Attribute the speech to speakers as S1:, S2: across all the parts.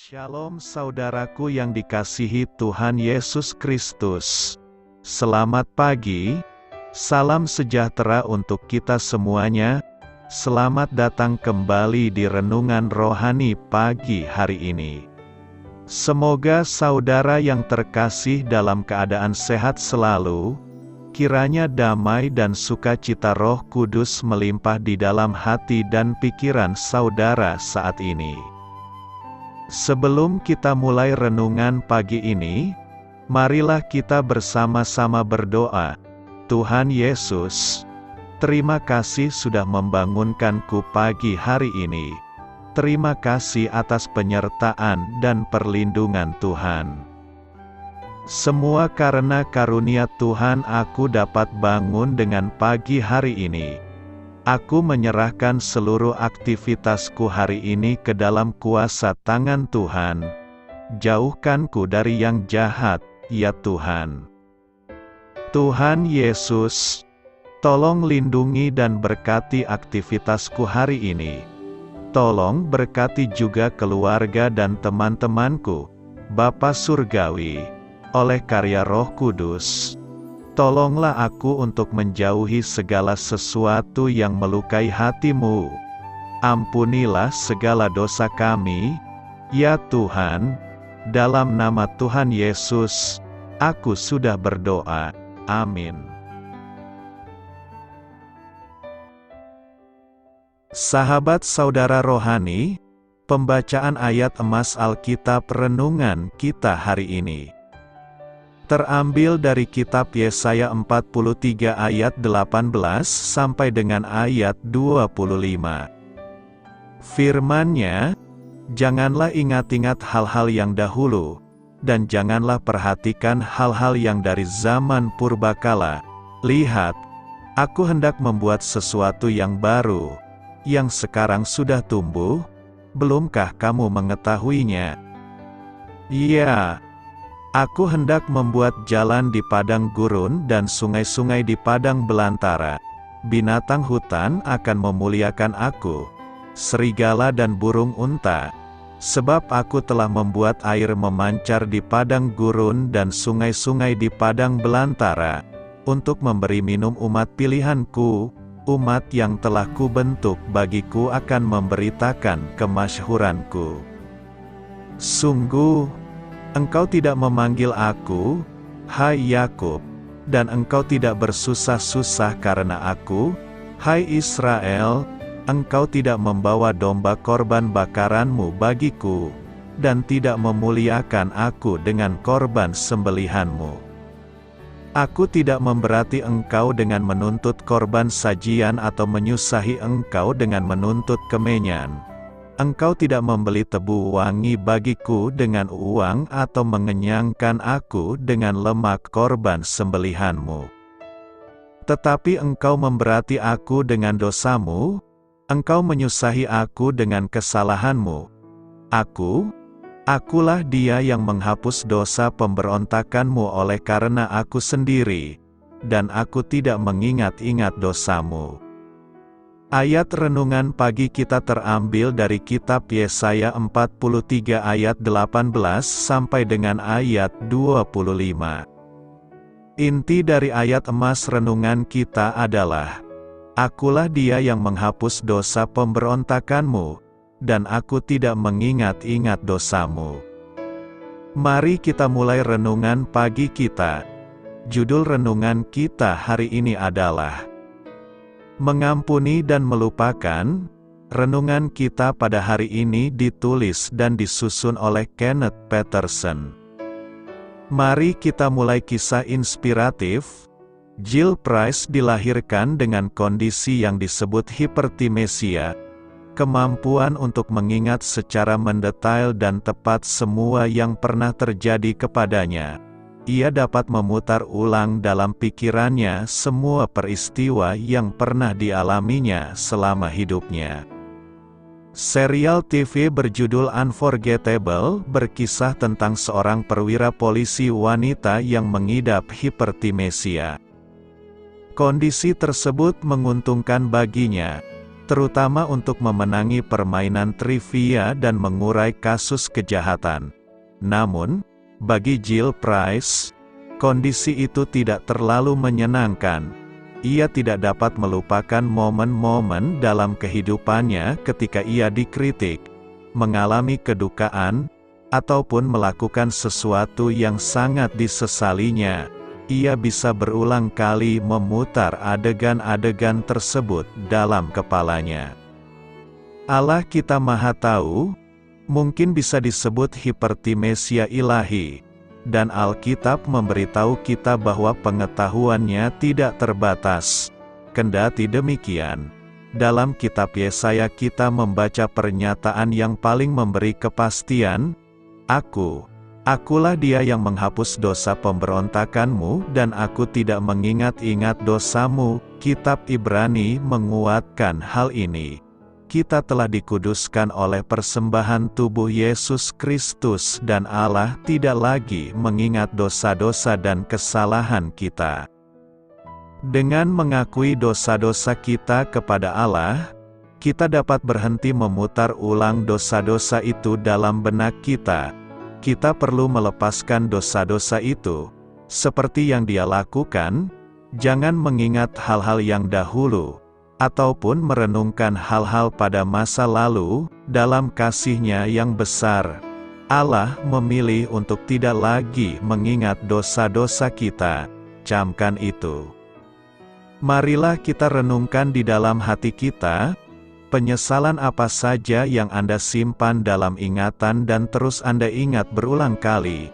S1: Shalom saudaraku yang dikasihi Tuhan Yesus Kristus. Selamat pagi, salam sejahtera untuk kita semuanya. Selamat datang kembali di Renungan Rohani pagi hari ini. Semoga saudara yang terkasih dalam keadaan sehat selalu. Kiranya damai dan sukacita Roh Kudus melimpah di dalam hati dan pikiran saudara saat ini. Sebelum kita mulai renungan pagi ini, marilah kita bersama-sama berdoa. Tuhan Yesus, terima kasih sudah membangunkanku pagi hari ini. Terima kasih atas penyertaan dan perlindungan Tuhan. Semua karena karunia Tuhan aku dapat bangun dengan pagi hari ini. Aku menyerahkan seluruh aktivitasku hari ini ke dalam kuasa tangan Tuhan. Jauhkanku dari yang jahat, ya Tuhan. Tuhan Yesus, tolong lindungi dan berkati aktivitasku hari ini. Tolong berkati juga keluarga dan teman-temanku, Bapa Surgawi, oleh karya Roh Kudus. Tolonglah aku untuk menjauhi segala sesuatu yang melukai hati-Mu. Ampunilah segala dosa kami, ya Tuhan. Dalam nama Tuhan Yesus, aku sudah berdoa. Amin. Sahabat saudara rohani, pembacaan ayat emas Alkitab renungan kita hari ini terambil dari kitab Yesaya 43 ayat 18 sampai dengan ayat 25. Firman-Nya, janganlah ingat-ingat hal-hal yang dahulu, dan janganlah perhatikan hal-hal yang dari zaman purbakala. Lihat, aku hendak membuat sesuatu yang baru, yang sekarang sudah tumbuh, belumkah kamu mengetahuinya? Ya, aku hendak membuat jalan di padang gurun dan sungai-sungai di padang belantara. Binatang hutan akan memuliakan aku, serigala dan burung unta. Sebab aku telah membuat air memancar di padang gurun dan sungai-sungai di padang belantara, untuk memberi minum umat pilihanku, umat yang telah kubentuk bagiku akan memberitakan kemasyhuranku. Sungguh, Engkau tidak memanggil aku, hai Yakub, dan engkau tidak bersusah-susah karena aku, hai Israel. Engkau tidak membawa domba korban bakaranmu bagiku, dan tidak memuliakan aku dengan korban sembelihanmu. Aku tidak memberati engkau dengan menuntut korban sajian atau menyusahi engkau dengan menuntut kemenyan. Engkau tidak membeli tebu wangi bagiku dengan uang atau mengenyangkan aku dengan lemak korban sembelihanmu. Tetapi engkau memberati aku dengan dosamu, engkau menyusahi aku dengan kesalahanmu. Akulah dia yang menghapus dosa pemberontakanmu oleh karena aku sendiri, dan aku tidak mengingat-ingat dosamu. Ayat renungan pagi kita terambil dari kitab Yesaya 43 ayat 18 sampai dengan ayat 25. Inti dari ayat emas renungan kita adalah, akulah dia yang menghapus dosa pemberontakanmu, dan aku tidak mengingat-ingat dosamu. Mari kita mulai renungan pagi kita. Judul renungan kita hari ini adalah Mengampuni dan Melupakan. Renungan kita pada hari ini ditulis dan disusun oleh Kenneth Peterson. Mari kita mulai kisah inspiratif. Jill Price dilahirkan dengan kondisi yang disebut hipertimesia, kemampuan untuk mengingat secara mendetail dan tepat semua yang pernah terjadi kepadanya. Ia dapat memutar ulang dalam pikirannya semua peristiwa yang pernah dialaminya selama hidupnya. Serial TV berjudul Unforgettable berkisah tentang seorang perwira polisi wanita yang mengidap hipertimesia. Kondisi tersebut menguntungkan baginya, terutama untuk memenangi permainan trivia dan mengurai kasus kejahatan. Namun, bagi Jill Price, kondisi itu tidak terlalu menyenangkan. Ia tidak dapat melupakan momen-momen dalam kehidupannya ketika ia dikritik, mengalami kedukaan, ataupun melakukan sesuatu yang sangat disesalinya. Ia bisa berulang kali memutar adegan-adegan tersebut dalam kepalanya. Allah kita Maha Tahu, mungkin bisa disebut hipertimesia ilahi, dan Alkitab memberitahu kita bahwa pengetahuannya tidak terbatas. Kendati demikian, dalam kitab Yesaya kita membaca pernyataan yang paling memberi kepastian, Akulah dia yang menghapus dosa pemberontakanmu dan aku tidak mengingat-ingat dosamu. Kitab Ibrani menguatkan hal ini. Kita telah dikuduskan oleh persembahan tubuh Yesus Kristus dan Allah tidak lagi mengingat dosa-dosa dan kesalahan kita. Dengan mengakui dosa-dosa kita kepada Allah, kita dapat berhenti memutar ulang dosa-dosa itu dalam benak kita. Kita perlu melepaskan dosa-dosa itu. Seperti yang Dia lakukan, jangan mengingat hal-hal yang dahulu, ataupun merenungkan hal-hal pada masa lalu. Dalam kasih-Nya yang besar, Allah memilih untuk tidak lagi mengingat dosa-dosa kita. Camkan itu. Marilah kita renungkan di dalam hati kita, penyesalan apa saja yang Anda simpan dalam ingatan dan terus Anda ingat berulang kali.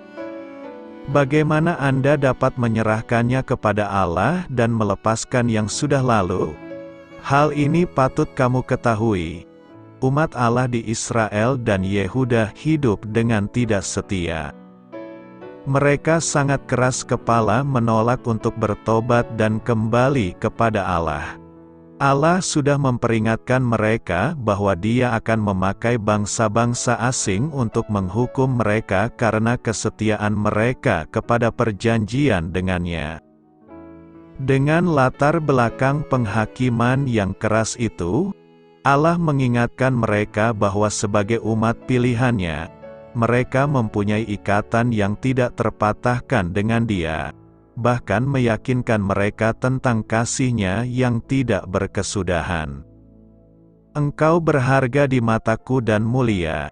S1: Bagaimana Anda dapat menyerahkannya kepada Allah dan melepaskan yang sudah lalu? Hal ini patut kamu ketahui. Umat Allah di Israel dan Yehuda hidup dengan tidak setia. Mereka sangat keras kepala menolak untuk bertobat dan kembali kepada Allah. Allah sudah memperingatkan mereka bahwa Dia akan memakai bangsa-bangsa asing untuk menghukum mereka karena kesetiaan mereka kepada perjanjian dengannya. Dengan latar belakang penghakiman yang keras itu, Allah mengingatkan mereka bahwa sebagai umat pilihan-Nya, mereka mempunyai ikatan yang tidak terpatahkan dengan Dia, bahkan meyakinkan mereka tentang kasih-Nya yang tidak berkesudahan. Engkau berharga di mataku dan mulia,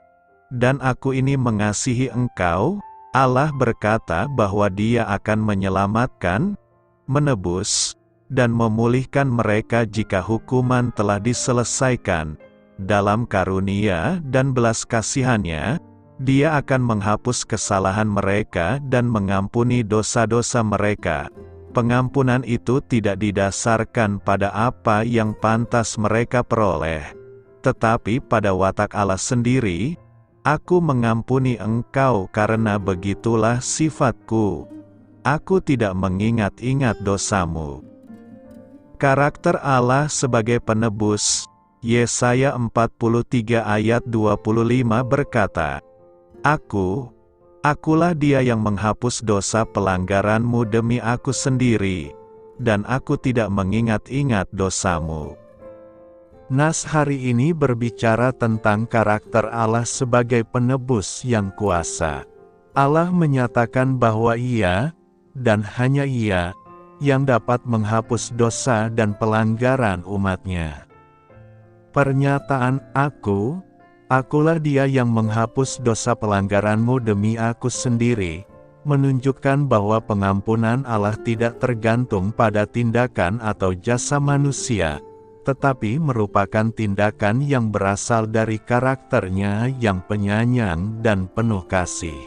S1: dan aku ini mengasihi engkau. Allah berkata bahwa Dia akan menyelamatkan, menebus, dan memulihkan mereka jika hukuman telah diselesaikan. Dalam karunia dan belas kasihan-Nya, Dia akan menghapus kesalahan mereka dan mengampuni dosa-dosa mereka. Pengampunan itu tidak didasarkan pada apa yang pantas mereka peroleh, tetapi pada watak Allah sendiri. Aku mengampuni engkau karena begitulah sifatku. Aku tidak mengingat-ingat dosamu. Karakter Allah sebagai penebus. Yesaya 43 ayat 25 berkata, Akulah Dia yang menghapus dosa pelanggaranmu demi aku sendiri, dan aku tidak mengingat-ingat dosamu. Nas hari ini berbicara tentang karakter Allah sebagai penebus yang kuasa. Allah menyatakan bahwa Ia, dan hanya Ia, yang dapat menghapus dosa dan pelanggaran umat-Nya. Pernyataan Akulah Dia yang menghapus dosa pelanggaranmu demi aku sendiri, menunjukkan bahwa pengampunan Allah tidak tergantung pada tindakan atau jasa manusia, tetapi merupakan tindakan yang berasal dari karakter-Nya yang penyayang dan penuh kasih.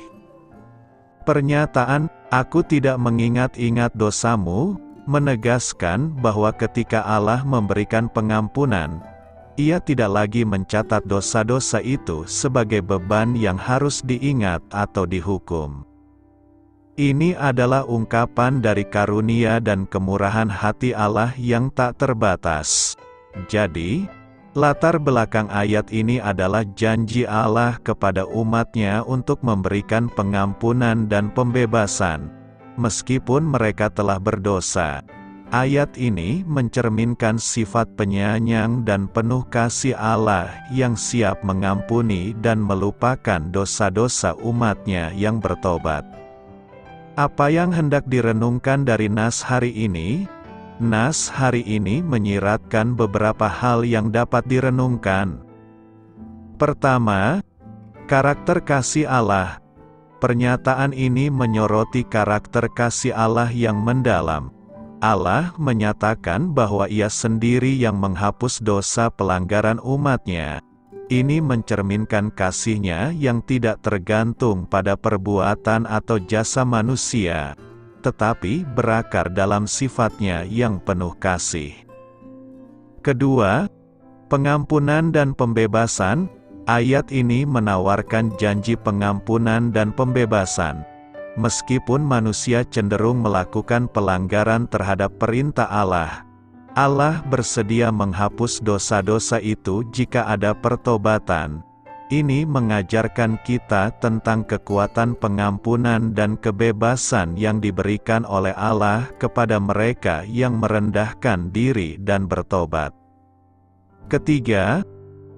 S1: Pernyataan, aku tidak mengingat-ingat dosamu, menegaskan bahwa ketika Allah memberikan pengampunan, Ia tidak lagi mencatat dosa-dosa itu sebagai beban yang harus diingat atau dihukum. Ini adalah ungkapan dari karunia dan kemurahan hati Allah yang tak terbatas. Jadi, latar belakang ayat ini adalah janji Allah kepada umat-Nya untuk memberikan pengampunan dan pembebasan, meskipun mereka telah berdosa. Ayat ini mencerminkan sifat penyayang dan penuh kasih Allah yang siap mengampuni dan melupakan dosa-dosa umat-Nya yang bertobat. Apa yang hendak direnungkan dari nas hari ini? Nas hari ini menyiratkan beberapa hal yang dapat direnungkan. Pertama, karakter kasih Allah. Pernyataan ini menyoroti karakter kasih Allah yang mendalam. Allah menyatakan bahwa Ia sendiri yang menghapus dosa pelanggaran umat-Nya. Ini mencerminkan kasih-Nya yang tidak tergantung pada perbuatan atau jasa manusia, tetapi berakar dalam sifat-Nya yang penuh kasih. Kedua, pengampunan dan pembebasan. Ayat ini menawarkan janji pengampunan dan pembebasan. Meskipun manusia cenderung melakukan pelanggaran terhadap perintah Allah, Allah bersedia menghapus dosa-dosa itu jika ada pertobatan. Ini mengajarkan kita tentang kekuatan pengampunan dan kebebasan yang diberikan oleh Allah kepada mereka yang merendahkan diri dan bertobat. Ketiga,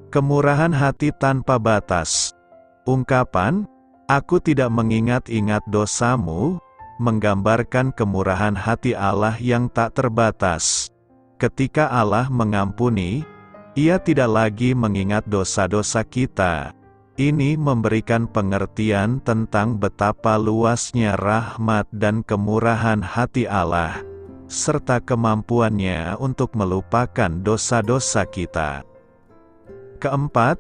S1: kemurahan hati tanpa batas. Ungkapan, "Aku tidak mengingat-ingat dosamu," menggambarkan kemurahan hati Allah yang tak terbatas. Ketika Allah mengampuni, Ia tidak lagi mengingat dosa-dosa kita. Ini memberikan pengertian tentang betapa luasnya rahmat dan kemurahan hati Allah, serta kemampuannya untuk melupakan dosa-dosa kita. Keempat,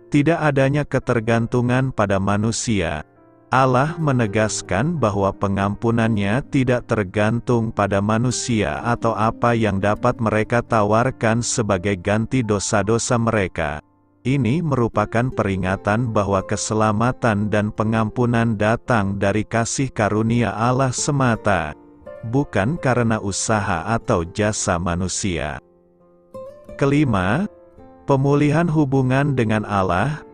S1: tidak adanya ketergantungan pada manusia. Allah menegaskan bahwa pengampunannya tidak tergantung pada manusia atau apa yang dapat mereka tawarkan sebagai ganti dosa-dosa mereka. Ini merupakan peringatan bahwa keselamatan dan pengampunan datang dari kasih karunia Allah semata, bukan karena usaha atau jasa manusia. Kelima, pemulihan hubungan dengan Allah.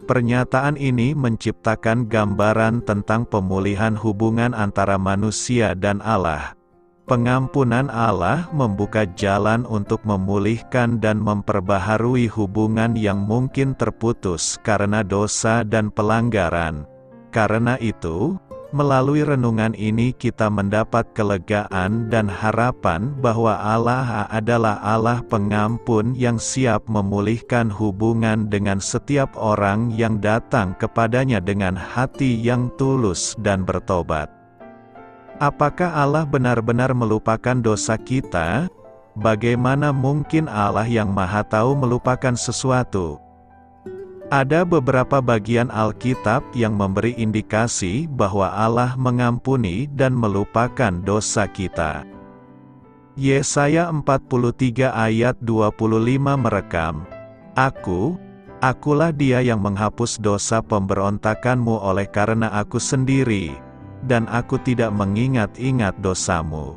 S1: Pernyataan ini menciptakan gambaran tentang pemulihan hubungan antara manusia dan Allah. Pengampunan Allah membuka jalan untuk memulihkan dan memperbaharui hubungan yang mungkin terputus karena dosa dan pelanggaran. Karena itu, melalui renungan ini kita mendapat kelegaan dan harapan bahwa Allah adalah Allah pengampun yang siap memulihkan hubungan dengan setiap orang yang datang kepadanya dengan hati yang tulus dan bertobat. Apakah Allah benar-benar melupakan dosa kita? Bagaimana mungkin Allah yang Maha Tahu melupakan sesuatu? Ada beberapa bagian Alkitab yang memberi indikasi bahwa Allah mengampuni dan melupakan dosa kita. Yesaya 43 ayat 25 merekam, Akulah Dia yang menghapus dosa pemberontakanmu oleh karena Aku sendiri, dan Aku tidak mengingat-ingat dosamu.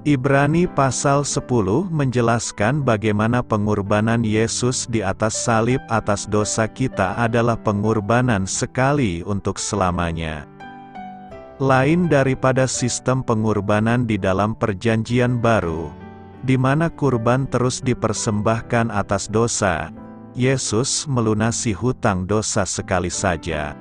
S1: Ibrani pasal 10 menjelaskan bagaimana pengorbanan Yesus di atas salib atas dosa kita adalah pengorbanan sekali untuk selamanya. Lain daripada sistem pengorbanan di dalam Perjanjian Baru, di mana kurban terus dipersembahkan atas dosa, Yesus melunasi hutang dosa sekali saja.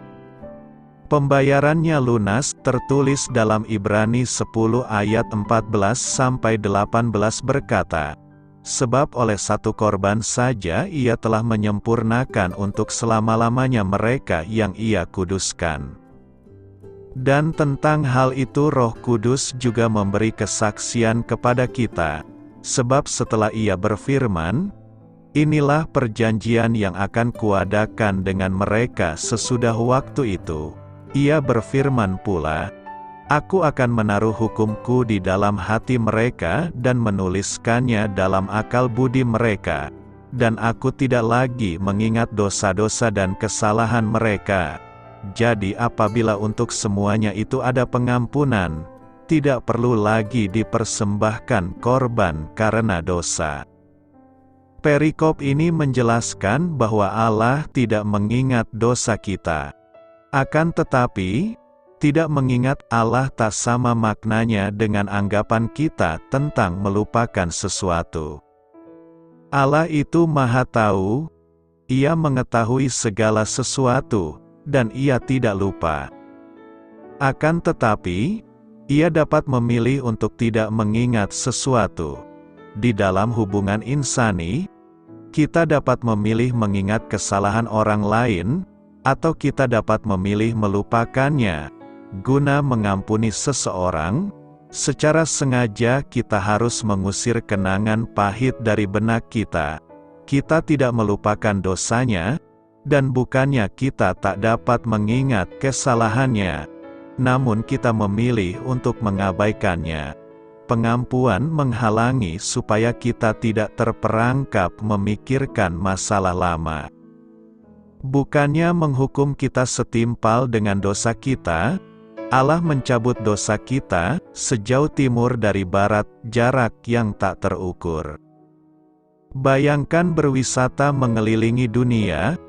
S1: Pembayarannya lunas, tertulis dalam Ibrani 10 ayat 14-18 berkata, "Sebab oleh satu korban saja Ia telah menyempurnakan untuk selama-lamanya mereka yang Ia kuduskan." Dan tentang hal itu Roh Kudus juga memberi kesaksian kepada kita, sebab setelah Ia berfirman, "Inilah perjanjian yang akan kuadakan dengan mereka sesudah waktu itu." Ia berfirman pula, "Aku akan menaruh hukumku di dalam hati mereka dan menuliskannya dalam akal budi mereka, dan Aku tidak lagi mengingat dosa-dosa dan kesalahan mereka." Jadi apabila untuk semuanya itu ada pengampunan, tidak perlu lagi dipersembahkan korban karena dosa. Perikop ini menjelaskan bahwa Allah tidak mengingat dosa kita. Akan tetapi, Tidak mengingat Allah tak sama maknanya dengan anggapan kita tentang melupakan sesuatu. Allah itu Maha Tahu, Ia mengetahui segala sesuatu, dan Ia tidak lupa. Akan tetapi, Ia dapat memilih untuk tidak mengingat sesuatu. Di dalam hubungan insani, kita dapat memilih mengingat kesalahan orang lain, atau kita dapat memilih melupakannya. Guna mengampuni seseorang, secara sengaja kita harus mengusir kenangan pahit dari benak kita. Kita tidak melupakan dosanya, dan bukannya kita tak dapat mengingat kesalahannya, namun kita memilih untuk mengabaikannya. Pengampuan menghalangi supaya kita tidak terperangkap memikirkan masalah lama. Bukannya menghukum kita setimpal dengan dosa kita, Allah mencabut dosa kita sejauh timur dari barat, jarak yang tak terukur. Bayangkan berwisata mengelilingi dunia.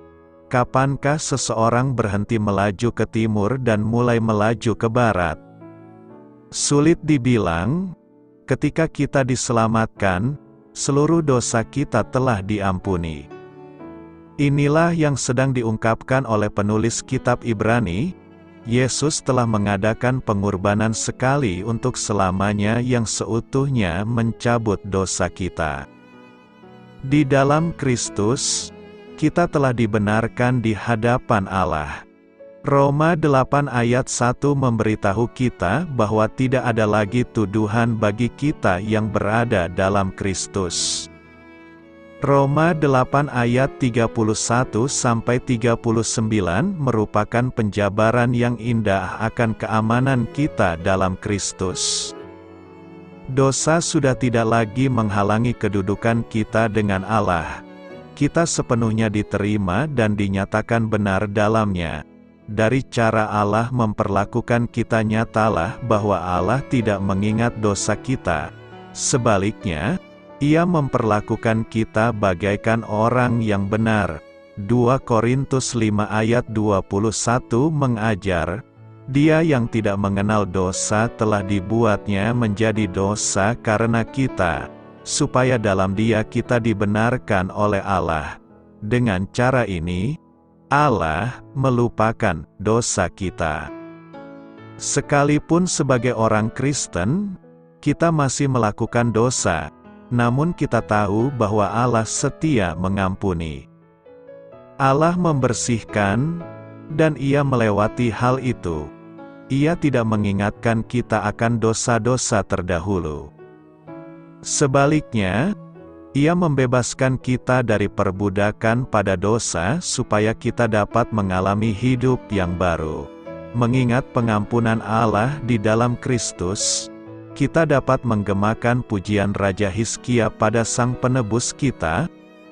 S1: Kapankah seseorang berhenti melaju ke timur dan mulai melaju ke barat? Sulit dibilang. Ketika kita diselamatkan, seluruh dosa kita telah diampuni. Inilah yang sedang diungkapkan oleh penulis kitab Ibrani. Yesus telah mengadakan pengorbanan sekali untuk selamanya yang seutuhnya mencabut dosa kita. Di dalam Kristus, kita telah dibenarkan di hadapan Allah. Roma 8 ayat 1 memberitahu kita bahwa tidak ada lagi tuduhan bagi kita yang berada dalam Kristus. Roma 8 ayat 31-39 merupakan penjabaran yang indah akan keamanan kita dalam Kristus. Dosa sudah tidak lagi menghalangi kedudukan kita dengan Allah. Kita sepenuhnya diterima dan dinyatakan benar dalamnya. Dari cara Allah memperlakukan kita nyatalah bahwa Allah tidak mengingat dosa kita. Sebaliknya, Ia memperlakukan kita bagaikan orang yang benar. 2 Korintus 5 ayat 21 mengajar, Dia yang tidak mengenal dosa telah dibuatnya menjadi dosa karena kita, supaya dalam Dia kita dibenarkan oleh Allah. Dengan cara ini, Allah melupakan dosa kita. Sekalipun sebagai orang Kristen, kita masih melakukan dosa. Namun kita tahu bahwa Allah setia mengampuni. Allah membersihkan, dan Ia melewati hal itu. Ia tidak mengingatkan kita akan dosa-dosa terdahulu. Sebaliknya, Ia membebaskan kita dari perbudakan pada dosa supaya kita dapat mengalami hidup yang baru. Mengingat pengampunan Allah di dalam Kristus, kita dapat menggemakan pujian Raja Hizkia pada Sang Penebus kita,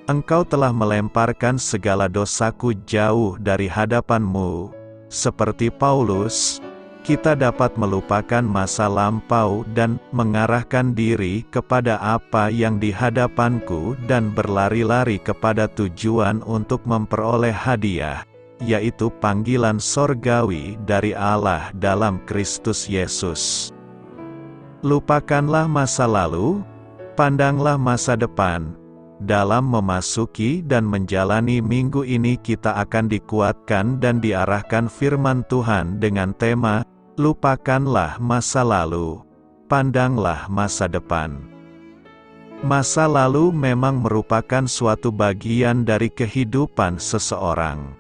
S1: Engkau telah melemparkan segala dosaku jauh dari hadapan-Mu. Seperti Paulus, kita dapat melupakan masa lampau dan mengarahkan diri kepada apa yang di hadapanku dan berlari-lari kepada tujuan untuk memperoleh hadiah, yaitu panggilan sorgawi dari Allah dalam Kristus Yesus. Lupakanlah masa lalu, pandanglah masa depan. Dalam memasuki dan menjalani minggu ini kita akan dikuatkan dan diarahkan firman Tuhan dengan tema, lupakanlah masa lalu, pandanglah masa depan. Masa lalu memang merupakan suatu bagian dari kehidupan seseorang.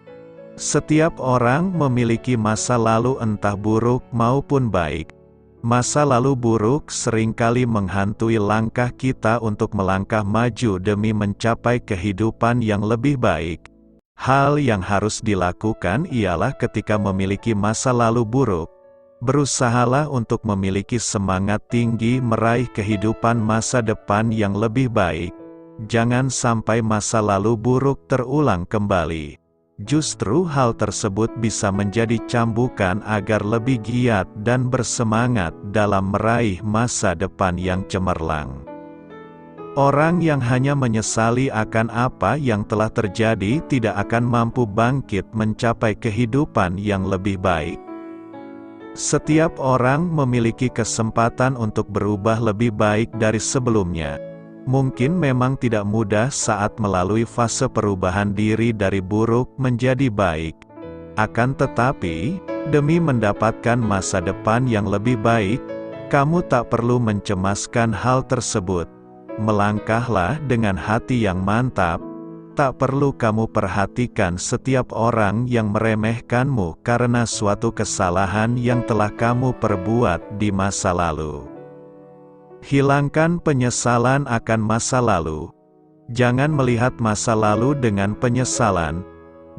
S1: Setiap orang memiliki masa lalu entah buruk maupun baik. Masa lalu buruk seringkali menghantui langkah kita untuk melangkah maju demi mencapai kehidupan yang lebih baik. Hal yang harus dilakukan ialah ketika memiliki masa lalu buruk, berusahalah untuk memiliki semangat tinggi meraih kehidupan masa depan yang lebih baik. Jangan sampai masa lalu buruk terulang kembali. Justru hal tersebut bisa menjadi cambukan agar lebih giat dan bersemangat dalam meraih masa depan yang cemerlang. Orang yang hanya menyesali akan apa yang telah terjadi tidak akan mampu bangkit mencapai kehidupan yang lebih baik. Setiap orang memiliki kesempatan untuk berubah lebih baik dari sebelumnya. Mungkin memang tidak mudah saat melalui fase perubahan diri dari buruk menjadi baik. Akan tetapi, demi mendapatkan masa depan yang lebih baik, kamu tak perlu mencemaskan hal tersebut. Melangkahlah dengan hati yang mantap. Tak perlu kamu perhatikan setiap orang yang meremehkanmu karena suatu kesalahan yang telah kamu perbuat di masa lalu. Hilangkan penyesalan akan masa lalu. Jangan melihat masa lalu dengan penyesalan.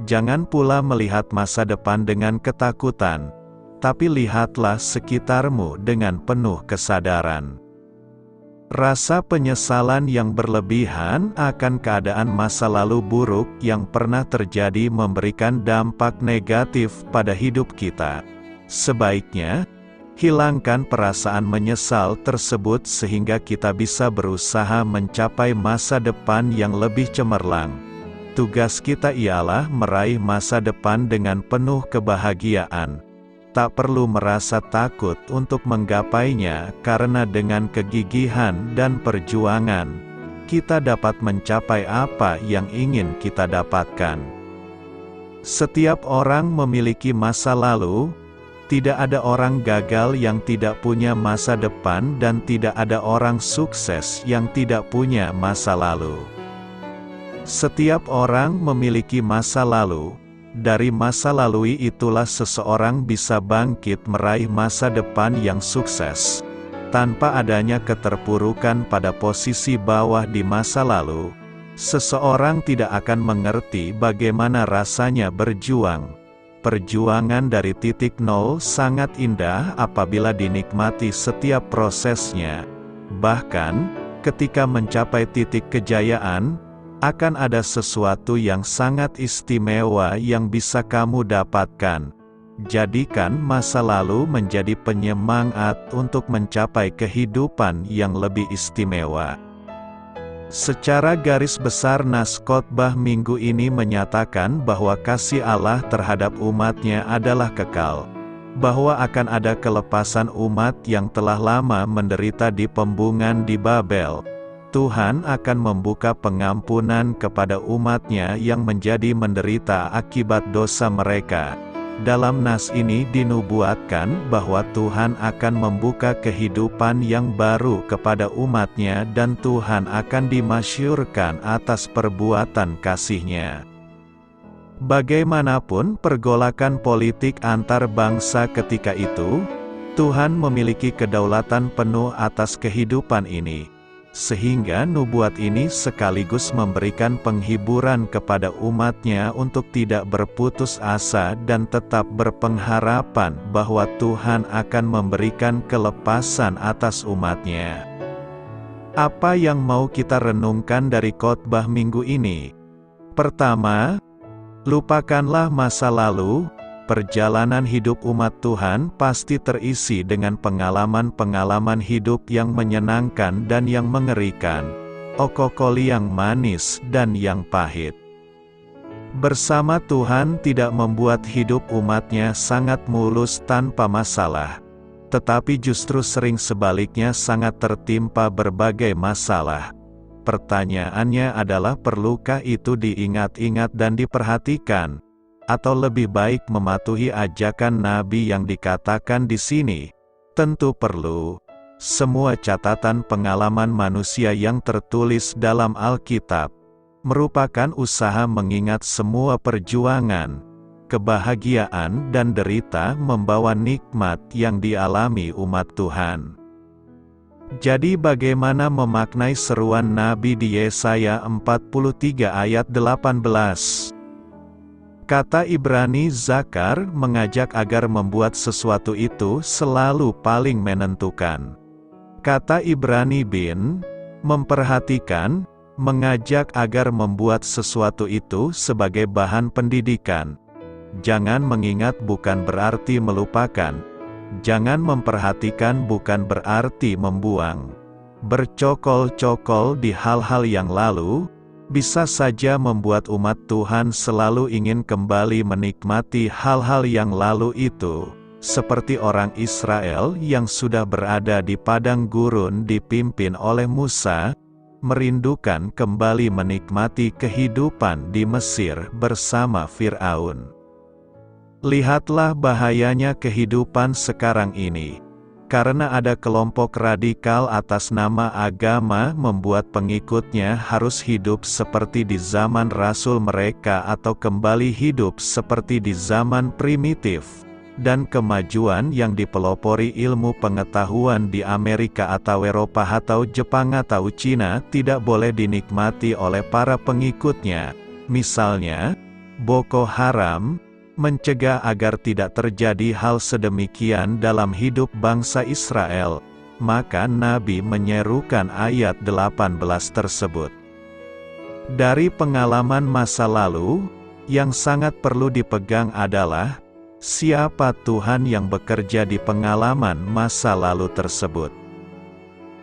S1: Jangan pula melihat masa depan dengan ketakutan. Tapi lihatlah sekitarmu dengan penuh kesadaran. Rasa penyesalan yang berlebihan akan keadaan masa lalu buruk yang pernah terjadi memberikan dampak negatif pada hidup kita. Sebaiknya, hilangkan perasaan menyesal tersebut sehingga kita bisa berusaha mencapai masa depan yang lebih cemerlang. Tugas kita ialah meraih masa depan dengan penuh kebahagiaan. Tak perlu merasa takut untuk menggapainya karena dengan kegigihan dan perjuangan, kita dapat mencapai apa yang ingin kita dapatkan. Setiap orang memiliki masa lalu, tidak ada orang gagal yang tidak punya masa depan dan tidak ada orang sukses yang tidak punya masa lalu. Setiap orang memiliki masa lalu. Dari masa lalu itulah seseorang bisa bangkit meraih masa depan yang sukses. Tanpa adanya keterpurukan pada posisi bawah di masa lalu, seseorang tidak akan mengerti bagaimana rasanya berjuang. Perjuangan dari titik nol sangat indah apabila dinikmati setiap prosesnya. Bahkan, ketika mencapai titik kejayaan, akan ada sesuatu yang sangat istimewa yang bisa kamu dapatkan. Jadikan masa lalu menjadi penyemangat untuk mencapai kehidupan yang lebih istimewa. Secara garis besar nas khotbah minggu ini menyatakan bahwa kasih Allah terhadap umatnya adalah kekal. Bahwa akan ada kelepasan umat yang telah lama menderita di pembungan di Babel. Tuhan akan membuka pengampunan kepada umatnya yang menjadi menderita akibat dosa mereka. Dalam nas ini dinubuatkan bahwa Tuhan akan membuka kehidupan yang baru kepada umatnya dan Tuhan akan dimasyhurkan atas perbuatan kasih-Nya. Bagaimanapun pergolakan politik antar bangsa ketika itu, Tuhan memiliki kedaulatan penuh atas kehidupan ini. Sehingga nubuat ini sekaligus memberikan penghiburan kepada umatnya untuk tidak berputus asa dan tetap berpengharapan bahwa Tuhan akan memberikan kelepasan atas umatnya. Apa yang mau kita renungkan dari khotbah minggu ini? Pertama, lupakanlah masa lalu. Perjalanan hidup umat Tuhan pasti terisi dengan pengalaman-pengalaman hidup yang menyenangkan dan yang mengerikan, okokoli yang manis dan yang pahit. Bersama Tuhan tidak membuat hidup umatnya sangat mulus tanpa masalah, tetapi justru sering sebaliknya sangat tertimpa berbagai masalah. Pertanyaannya adalah perlukah itu diingat-ingat dan diperhatikan? Atau lebih baik mematuhi ajakan Nabi yang dikatakan di sini? Tentu perlu. Semua catatan pengalaman manusia yang tertulis dalam Alkitab merupakan usaha mengingat semua perjuangan, kebahagiaan dan derita membawa nikmat yang dialami umat Tuhan. Jadi bagaimana memaknai seruan Nabi di Yesaya 43 ayat 18? Kata Ibrani Zakar mengajak agar membuat sesuatu itu selalu paling menentukan. Kata Ibrani bin, memperhatikan, mengajak agar membuat sesuatu itu sebagai bahan pendidikan. Jangan mengingat bukan berarti melupakan. Jangan memperhatikan bukan berarti membuang. Bercokol-cokol di hal-hal yang lalu, bisa saja membuat umat Tuhan selalu ingin kembali menikmati hal-hal yang lalu itu, seperti orang Israel yang sudah berada di padang gurun dipimpin oleh Musa, merindukan kembali menikmati kehidupan di Mesir bersama Firaun. Lihatlah bahayanya kehidupan sekarang ini, karena ada kelompok radikal atas nama agama membuat pengikutnya harus hidup seperti di zaman rasul mereka atau kembali hidup seperti di zaman primitif. Dan kemajuan yang dipelopori ilmu pengetahuan di Amerika atau Eropa atau Jepang atau Cina tidak boleh dinikmati oleh para pengikutnya. Misalnya, Boko Haram, mencegah agar tidak terjadi hal sedemikian dalam hidup bangsa Israel, maka Nabi menyerukan ayat 18 tersebut. Dari pengalaman masa lalu, yang sangat perlu dipegang adalah, siapa Tuhan yang bekerja di pengalaman masa lalu tersebut.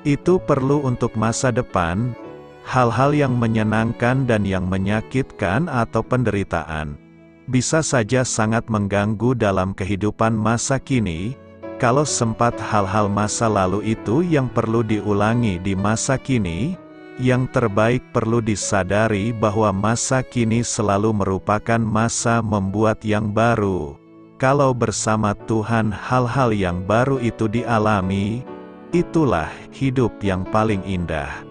S1: Itu perlu untuk masa depan, hal-hal yang menyenangkan dan yang menyakitkan atau penderitaan, bisa saja sangat mengganggu dalam kehidupan masa kini, kalau sempat hal-hal masa lalu itu yang perlu diulangi di masa kini. Yang terbaik perlu disadari bahwa masa kini selalu merupakan masa membuat yang baru. Kalau bersama Tuhan hal-hal yang baru itu dialami, itulah hidup yang paling indah.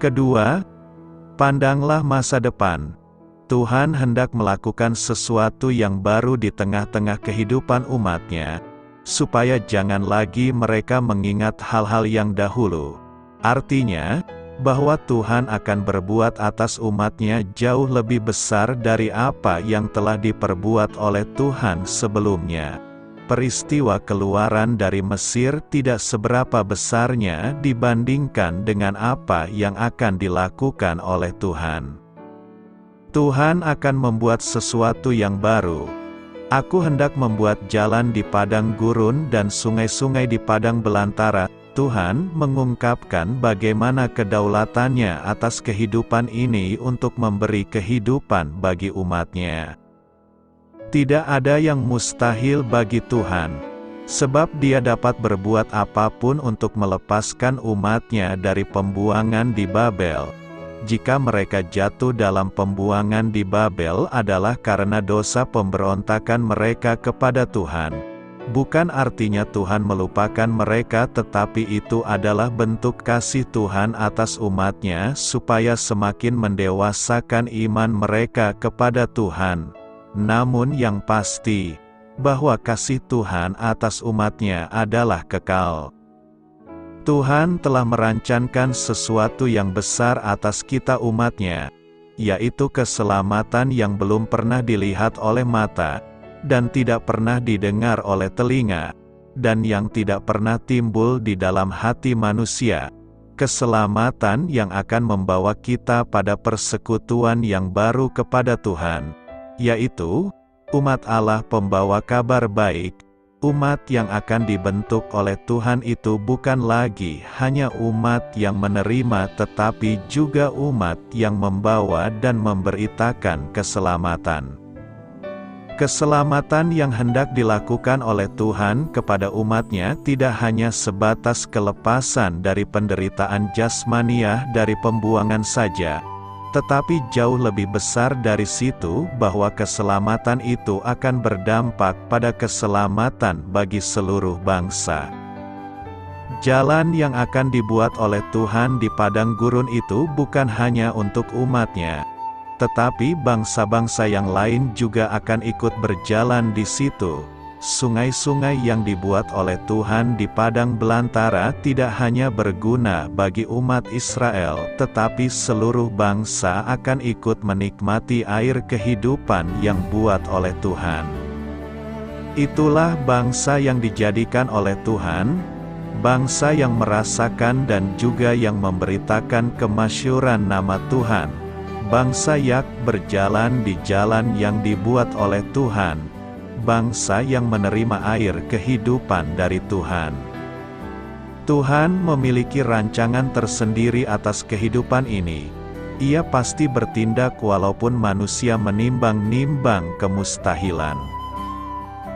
S1: Kedua, pandanglah masa depan. Tuhan hendak melakukan sesuatu yang baru di tengah-tengah kehidupan umatnya, supaya jangan lagi mereka mengingat hal-hal yang dahulu. Artinya, bahwa Tuhan akan berbuat atas umatnya jauh lebih besar dari apa yang telah diperbuat oleh Tuhan sebelumnya. Peristiwa keluaran dari Mesir tidak seberapa besarnya dibandingkan dengan apa yang akan dilakukan oleh Tuhan. Tuhan akan membuat sesuatu yang baru. Aku hendak membuat jalan di padang gurun dan sungai-sungai di padang belantara. Tuhan mengungkapkan bagaimana kedaulatannya atas kehidupan ini untuk memberi kehidupan bagi umatnya. Tidak ada yang mustahil bagi Tuhan, sebab Dia dapat berbuat apapun untuk melepaskan umatnya dari pembuangan di Babel. Jika mereka jatuh dalam pembuangan di Babel adalah karena dosa pemberontakan mereka kepada Tuhan. Bukan artinya Tuhan melupakan mereka, tetapi itu adalah bentuk kasih Tuhan atas umatnya supaya semakin mendewasakan iman mereka kepada Tuhan. Namun yang pasti, bahwa kasih Tuhan atas umatnya adalah kekal. Tuhan telah merancangkan sesuatu yang besar atas kita umatnya, yaitu keselamatan yang belum pernah dilihat oleh mata, dan tidak pernah didengar oleh telinga, dan yang tidak pernah timbul di dalam hati manusia. Keselamatan yang akan membawa kita pada persekutuan yang baru kepada Tuhan, yaitu umat Allah pembawa kabar baik. Umat yang akan dibentuk oleh Tuhan itu bukan lagi hanya umat yang menerima, tetapi juga umat yang membawa dan memberitakan keselamatan. Keselamatan yang hendak dilakukan oleh Tuhan kepada umatnya tidak hanya sebatas kelepasan dari penderitaan jasmaniah dari pembuangan saja, tetapi jauh lebih besar dari situ, bahwa keselamatan itu akan berdampak pada keselamatan bagi seluruh bangsa. Jalan yang akan dibuat oleh Tuhan di padang gurun itu bukan hanya untuk umatnya, tetapi bangsa-bangsa yang lain juga akan ikut berjalan di situ. Sungai-sungai yang dibuat oleh Tuhan di padang belantara tidak hanya berguna bagi umat Israel, tetapi seluruh bangsa akan ikut menikmati air kehidupan yang buat oleh Tuhan. Itulah bangsa yang dijadikan oleh Tuhan, bangsa yang merasakan dan juga yang memberitakan kemasyhuran nama Tuhan. Bangsa yang berjalan di jalan yang dibuat oleh Tuhan, bangsa yang menerima air kehidupan dari Tuhan. Tuhan memiliki rancangan tersendiri atas kehidupan ini. Ia pasti bertindak walaupun manusia menimbang-nimbang kemustahilan.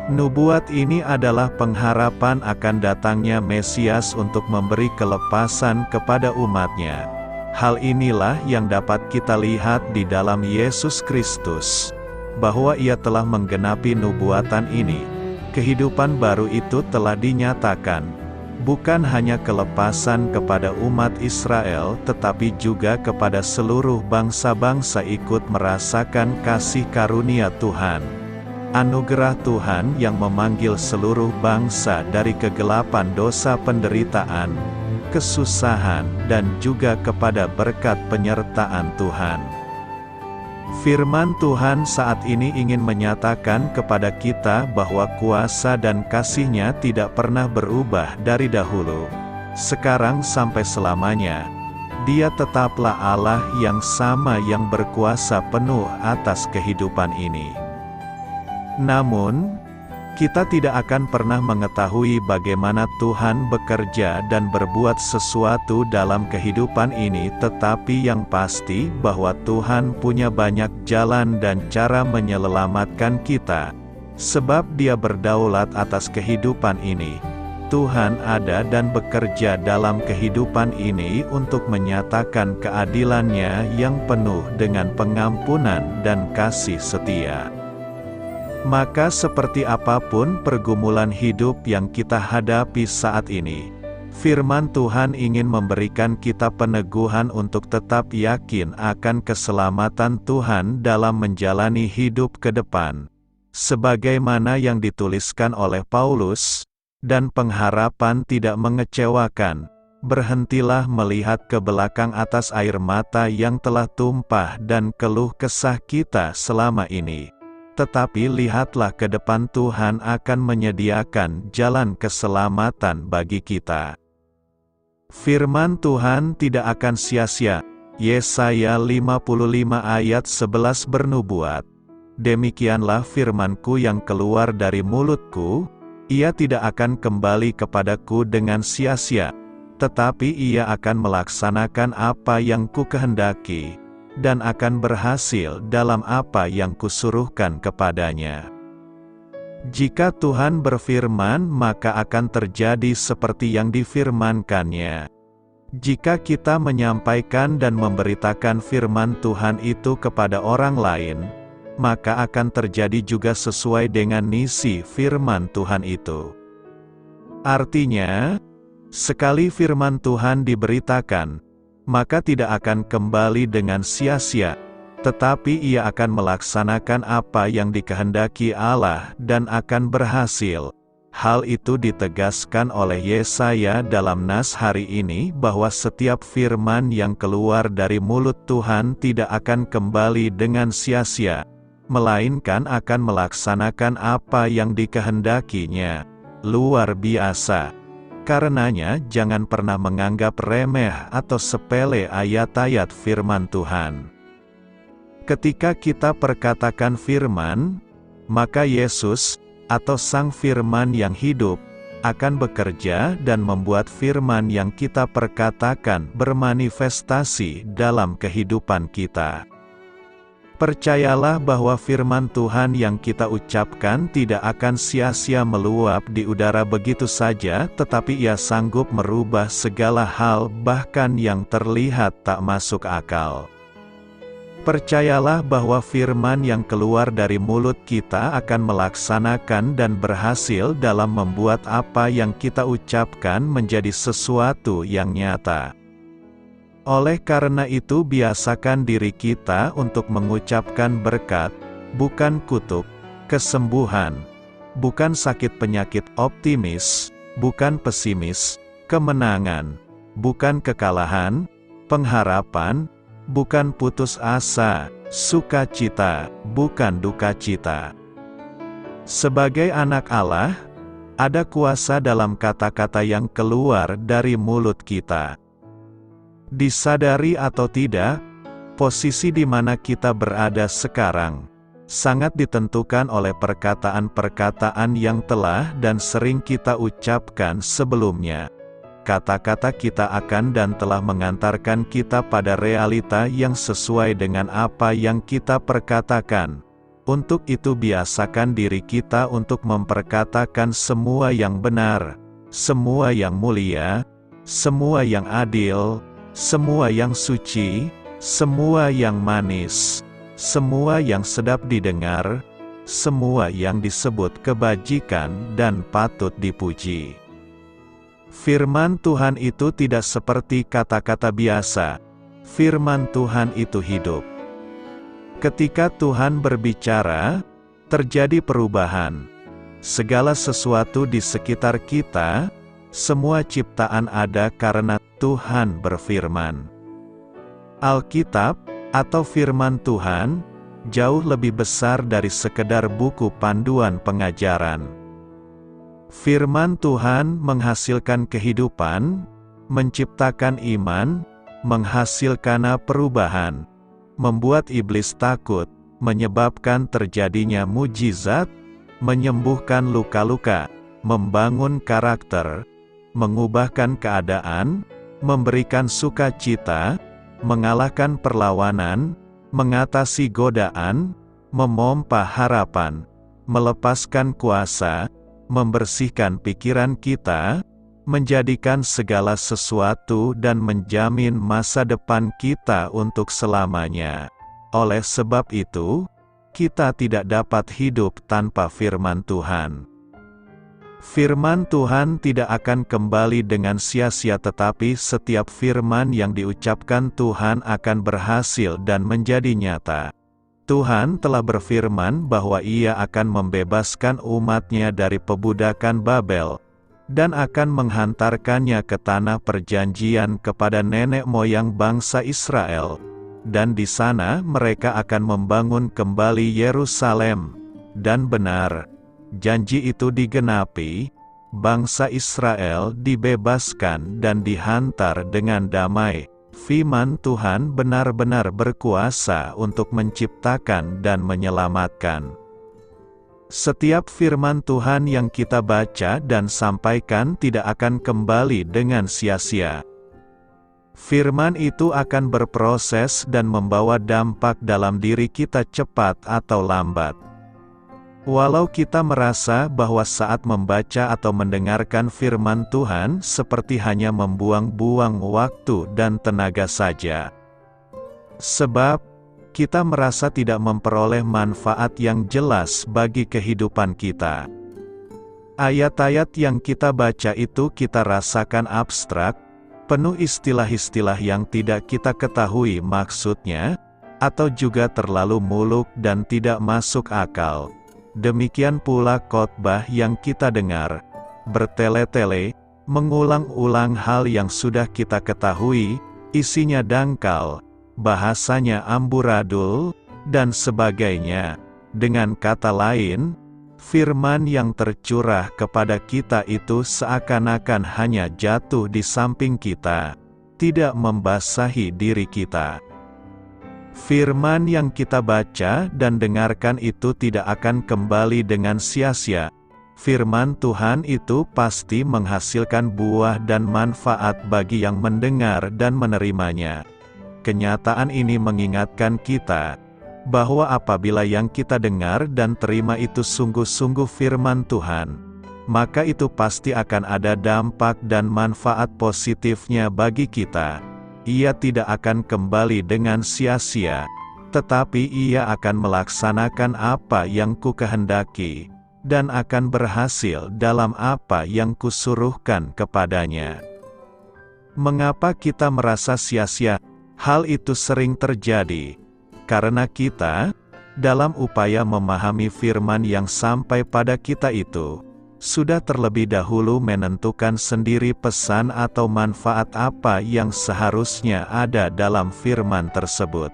S1: Nubuat ini adalah pengharapan akan datangnya Mesias untuk memberi kelepasan kepada umatnya. Hal inilah yang dapat kita lihat di dalam Yesus Kristus, bahwa Ia telah menggenapi nubuatan ini. Kehidupan baru itu telah dinyatakan, bukan hanya kelepasan kepada umat Israel, tetapi juga kepada seluruh bangsa-bangsa ikut merasakan kasih karunia Tuhan. Anugerah Tuhan yang memanggil seluruh bangsa dari kegelapan dosa penderitaan, kesusahan, dan juga kepada berkat penyertaan Tuhan. Firman Tuhan saat ini ingin menyatakan kepada kita bahwa kuasa dan kasih-Nya tidak pernah berubah dari dahulu, sekarang sampai selamanya. Dia tetaplah Allah yang sama yang berkuasa penuh atas kehidupan ini. Namun, kita tidak akan pernah mengetahui bagaimana Tuhan bekerja dan berbuat sesuatu dalam kehidupan ini, tetapi yang pasti bahwa Tuhan punya banyak jalan dan cara menyelamatkan kita, sebab Dia berdaulat atas kehidupan ini. Tuhan ada dan bekerja dalam kehidupan ini untuk menyatakan keadilan-Nya yang penuh dengan pengampunan dan kasih setia. Maka seperti apapun pergumulan hidup yang kita hadapi saat ini, firman Tuhan ingin memberikan kita peneguhan untuk tetap yakin akan keselamatan Tuhan dalam menjalani hidup ke depan. Sebagaimana yang dituliskan oleh Paulus, dan pengharapan tidak mengecewakan, berhentilah melihat ke belakang atas air mata yang telah tumpah dan keluh kesah kita selama ini. Tetapi lihatlah ke depan, Tuhan akan menyediakan jalan keselamatan bagi kita. Firman Tuhan tidak akan sia-sia. Yesaya 55 ayat 11 bernubuat, "Demikianlah firman-Ku yang keluar dari mulut-Ku, ia tidak akan kembali kepadaku dengan sia-sia, tetapi ia akan melaksanakan apa yang Ku kehendaki, dan akan berhasil dalam apa yang Kusuruhkan kepadanya." Jika Tuhan berfirman, maka akan terjadi seperti yang difirmankan-Nya. Jika kita menyampaikan dan memberitakan firman Tuhan itu kepada orang lain, maka akan terjadi juga sesuai dengan isi firman Tuhan itu. Artinya, sekali firman Tuhan diberitakan, maka tidak akan kembali dengan sia-sia, tetapi ia akan melaksanakan apa yang dikehendaki Allah dan akan berhasil. Hal itu ditegaskan oleh Yesaya dalam nas hari ini bahwa setiap firman yang keluar dari mulut Tuhan tidak akan kembali dengan sia-sia, melainkan akan melaksanakan apa yang dikehendaki-Nya. Luar biasa. Karenanya jangan pernah menganggap remeh atau sepele ayat-ayat firman Tuhan. Ketika kita perkatakan firman, maka Yesus, atau Sang Firman yang hidup, akan bekerja dan membuat firman yang kita perkatakan bermanifestasi dalam kehidupan kita. Percayalah bahwa firman Tuhan yang kita ucapkan tidak akan sia-sia meluap di udara begitu saja, tetapi ia sanggup merubah segala hal, bahkan yang terlihat tak masuk akal. Percayalah bahwa firman yang keluar dari mulut kita akan melaksanakan dan berhasil dalam membuat apa yang kita ucapkan menjadi sesuatu yang nyata. Oleh karena itu, biasakan diri kita untuk mengucapkan berkat, bukan kutuk, kesembuhan, bukan sakit penyakit, optimis, bukan pesimis, kemenangan, bukan kekalahan, pengharapan, bukan putus asa, sukacita, bukan duka cita. Sebagai anak Allah, ada kuasa dalam kata-kata yang keluar dari mulut kita. Disadari atau tidak, posisi di mana kita berada sekarang sangat ditentukan oleh perkataan-perkataan yang telah dan sering kita ucapkan sebelumnya. Kata-kata kita akan dan telah mengantarkan kita pada realita yang sesuai dengan apa yang kita perkatakan. Untuk itu biasakan diri kita untuk memperkatakan semua yang benar, semua yang mulia, semua yang adil, semua yang suci, semua yang manis, semua yang sedap didengar, semua yang disebut kebajikan dan patut dipuji. Firman Tuhan itu tidak seperti kata-kata biasa. Firman Tuhan itu hidup. Ketika Tuhan berbicara, terjadi perubahan. Segala sesuatu di sekitar kita, semua ciptaan ada karena Tuhan berfirman. Alkitab, atau firman Tuhan, jauh lebih besar dari sekedar buku panduan pengajaran. Firman Tuhan menghasilkan kehidupan, menciptakan iman, menghasilkan perubahan, membuat iblis takut, menyebabkan terjadinya mujizat, menyembuhkan luka-luka, membangun karakter, mengubahkan keadaan, memberikan sukacita, mengalahkan perlawanan, mengatasi godaan, memompa harapan, melepaskan kuasa, membersihkan pikiran kita, menjadikan segala sesuatu dan menjamin masa depan kita untuk selamanya. Oleh sebab itu, kita tidak dapat hidup tanpa firman Tuhan. Firman Tuhan tidak akan kembali dengan sia-sia, tetapi setiap firman yang diucapkan Tuhan akan berhasil dan menjadi nyata. Tuhan telah berfirman bahwa Ia akan membebaskan umat-Nya dari perbudakan Babel, dan akan menghantarkannya ke tanah perjanjian kepada nenek moyang bangsa Israel, dan di sana mereka akan membangun kembali Yerusalem. Dan benar, janji itu digenapi, bangsa Israel dibebaskan dan dihantar dengan damai. Firman Tuhan benar-benar berkuasa untuk menciptakan dan menyelamatkan. Setiap firman Tuhan yang kita baca dan sampaikan tidak akan kembali dengan sia-sia. Firman itu akan berproses dan membawa dampak dalam diri kita cepat atau lambat. Walau kita merasa bahwa saat membaca atau mendengarkan firman Tuhan seperti hanya membuang-buang waktu dan tenaga saja. Sebab kita merasa tidak memperoleh manfaat yang jelas bagi kehidupan kita. Ayat-ayat yang kita baca itu kita rasakan abstrak, penuh istilah-istilah yang tidak kita ketahui maksudnya, atau juga terlalu muluk dan tidak masuk akal. Demikian pula khotbah yang kita dengar, bertele-tele, mengulang-ulang hal yang sudah kita ketahui, isinya dangkal, bahasanya amburadul, dan sebagainya. Dengan kata lain, firman yang tercurah kepada kita itu seakan-akan hanya jatuh di samping kita, tidak membasahi diri kita. Firman yang kita baca dan dengarkan itu tidak akan kembali dengan sia-sia. Firman Tuhan itu pasti menghasilkan buah dan manfaat bagi yang mendengar dan menerimanya. Kenyataan ini mengingatkan kita bahwa apabila yang kita dengar dan terima itu sungguh-sungguh firman Tuhan, maka itu pasti akan ada dampak dan manfaat positifnya bagi kita. Ia tidak akan kembali dengan sia-sia, tetapi ia akan melaksanakan apa yang kukehendaki, dan akan berhasil dalam apa yang kusuruhkan kepadanya. Mengapa kita merasa sia-sia? Hal itu sering terjadi, karena kita, dalam upaya memahami firman yang sampai pada kita itu, sudah terlebih dahulu menentukan sendiri pesan atau manfaat apa yang seharusnya ada dalam firman tersebut.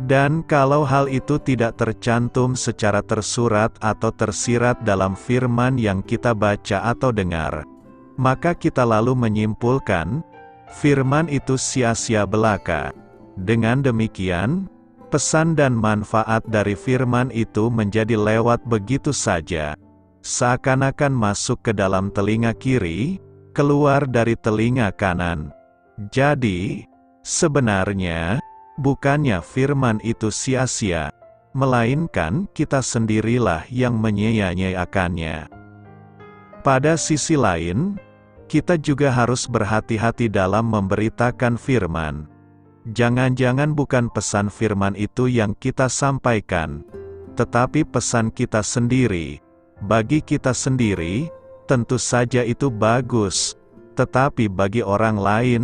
S1: Dan kalau hal itu tidak tercantum secara tersurat atau tersirat dalam firman yang kita baca atau dengar, maka kita lalu menyimpulkan, firman itu sia-sia belaka. Dengan demikian, pesan dan manfaat dari firman itu menjadi lewat begitu saja, seakan-akan masuk ke dalam telinga kiri, keluar dari telinga kanan. Jadi, sebenarnya, bukannya firman itu sia-sia, melainkan kita sendirilah yang menyia-nyiakannya. Pada sisi lain, kita juga harus berhati-hati dalam memberitakan firman. Jangan-jangan bukan pesan firman itu yang kita sampaikan, tetapi pesan kita sendiri. Bagi kita sendiri, tentu saja itu bagus, tetapi bagi orang lain,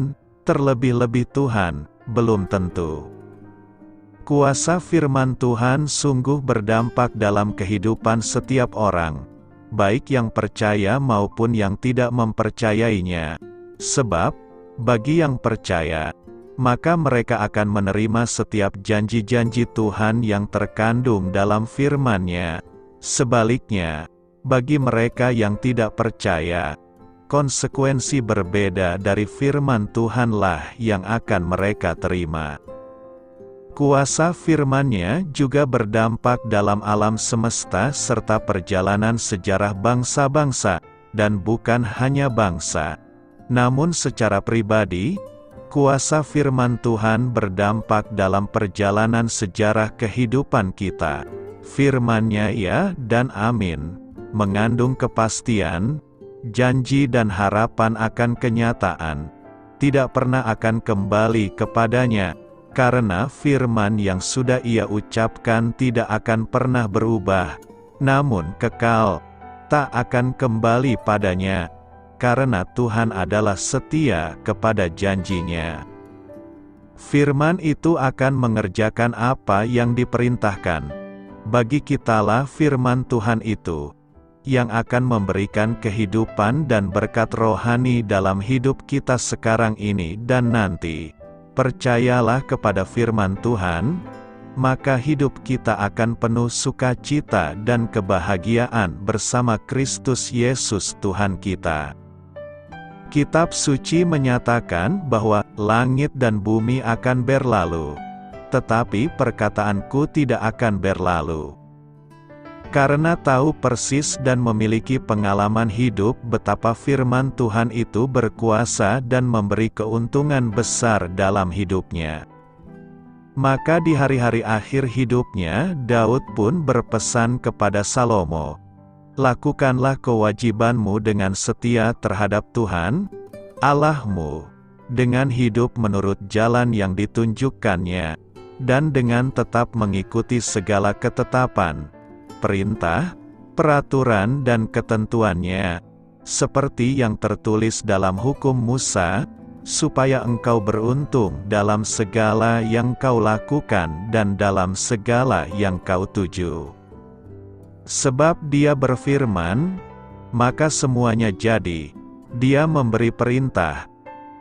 S1: terlebih-lebih Tuhan, belum tentu. Kuasa firman Tuhan sungguh berdampak dalam kehidupan setiap orang, baik yang percaya maupun yang tidak mempercayainya. Sebab, bagi yang percaya, maka mereka akan menerima setiap janji-janji Tuhan yang terkandung dalam firman-Nya. Sebaliknya, bagi mereka yang tidak percaya, konsekuensi berbeda dari firman Tuhanlah yang akan mereka terima. Kuasa firman-Nya juga berdampak dalam alam semesta serta perjalanan sejarah bangsa-bangsa, dan bukan hanya bangsa. Namun secara pribadi, kuasa firman Tuhan berdampak dalam perjalanan sejarah kehidupan kita. Firman-Nya ya dan amin, mengandung kepastian, janji dan harapan akan kenyataan. Tidak pernah akan kembali kepadanya, karena firman yang sudah Ia ucapkan tidak akan pernah berubah, namun kekal, tak akan kembali padanya, karena Tuhan adalah setia kepada janji-Nya. Firman itu akan mengerjakan apa yang diperintahkan. Bagi kitalah firman Tuhan itu, yang akan memberikan kehidupan dan berkat rohani dalam hidup kita sekarang ini dan nanti. Percayalah kepada firman Tuhan, maka hidup kita akan penuh sukacita dan kebahagiaan bersama Kristus Yesus Tuhan kita. Kitab suci menyatakan bahwa langit dan bumi akan berlalu, tetapi perkataanku tidak akan berlalu. Karena tahu persis dan memiliki pengalaman hidup betapa firman Tuhan itu berkuasa dan memberi keuntungan besar dalam hidupnya. Maka di hari-hari akhir hidupnya, Daud pun berpesan kepada Salomo, "Lakukanlah kewajibanmu dengan setia terhadap Tuhan, Allahmu, dengan hidup menurut jalan yang ditunjukkannya, dan dengan tetap mengikuti segala ketetapan, perintah, peraturan dan ketentuannya, seperti yang tertulis dalam hukum Musa, supaya engkau beruntung dalam segala yang kau lakukan dan dalam segala yang kau tuju. Sebab Dia berfirman, maka semuanya jadi. Dia memberi perintah,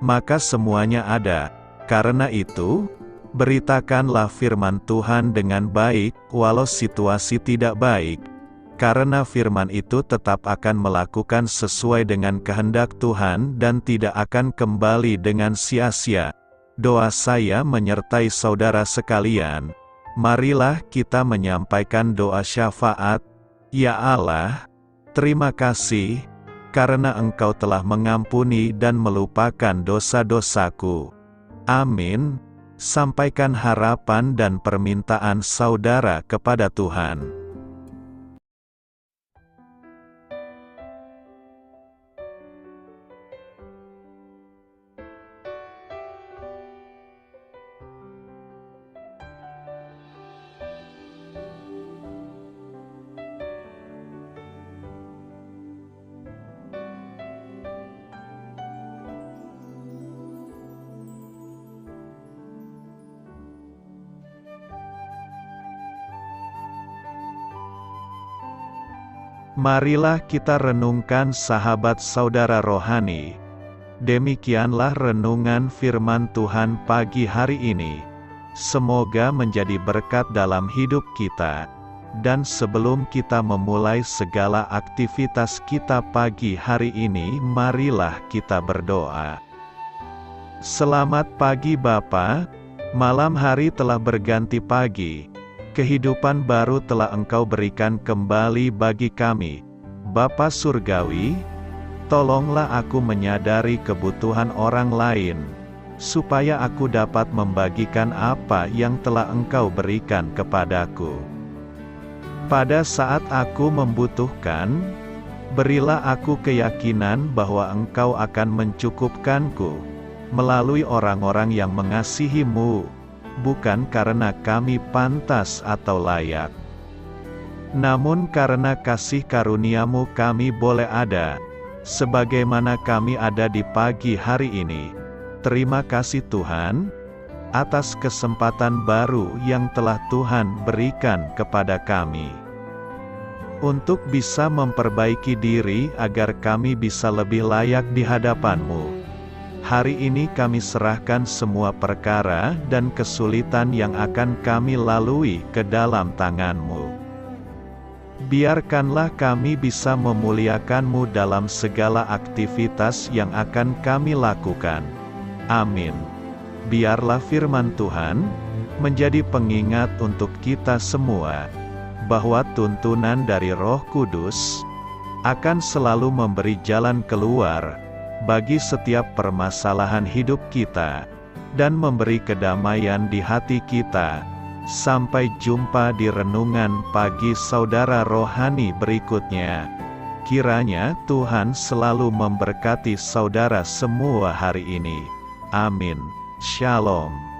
S1: maka semuanya ada. Karena itu, beritakanlah firman Tuhan dengan baik, walau situasi tidak baik, karena firman itu tetap akan melakukan sesuai dengan kehendak Tuhan dan tidak akan kembali dengan sia-sia. Doa saya menyertai saudara sekalian. Marilah kita menyampaikan doa syafaat. Ya Allah, terima kasih, karena Engkau telah mengampuni dan melupakan dosa-dosaku. Amin. Sampaikan harapan dan permintaan saudara kepada Tuhan. Marilah kita renungkan sahabat saudara rohani. Demikianlah renungan firman Tuhan pagi hari ini. Semoga menjadi berkat dalam hidup kita. Dan sebelum kita memulai segala aktivitas kita pagi hari ini, marilah kita berdoa. Selamat pagi Bapa, malam hari telah berganti pagi. Kehidupan baru telah Engkau berikan kembali bagi kami. Bapa Surgawi, tolonglah aku menyadari kebutuhan orang lain, supaya aku dapat membagikan apa yang telah Engkau berikan kepadaku. Pada saat aku membutuhkan, berilah aku keyakinan bahwa Engkau akan mencukupkanku, melalui orang-orang yang mengasihi-Mu, bukan karena kami pantas atau layak, namun karena kasih karunia-Mu kami boleh ada, sebagaimana kami ada di pagi hari ini. Terima kasih Tuhan, atas kesempatan baru yang telah Tuhan berikan kepada kami, untuk bisa memperbaiki diri agar kami bisa lebih layak di hadapan-Mu. Hari ini kami serahkan semua perkara dan kesulitan yang akan kami lalui ke dalam tangan-Mu. Biarkanlah kami bisa memuliakan-Mu dalam segala aktivitas yang akan kami lakukan. Amin. Biarlah firman Tuhan menjadi pengingat untuk kita semua, bahwa tuntunan dari Roh Kudus akan selalu memberi jalan keluar bagi setiap permasalahan hidup kita, dan memberi kedamaian di hati kita. Sampai jumpa di renungan pagi saudara rohani berikutnya. Kiranya Tuhan selalu memberkati saudara semua hari ini. Amin. Shalom.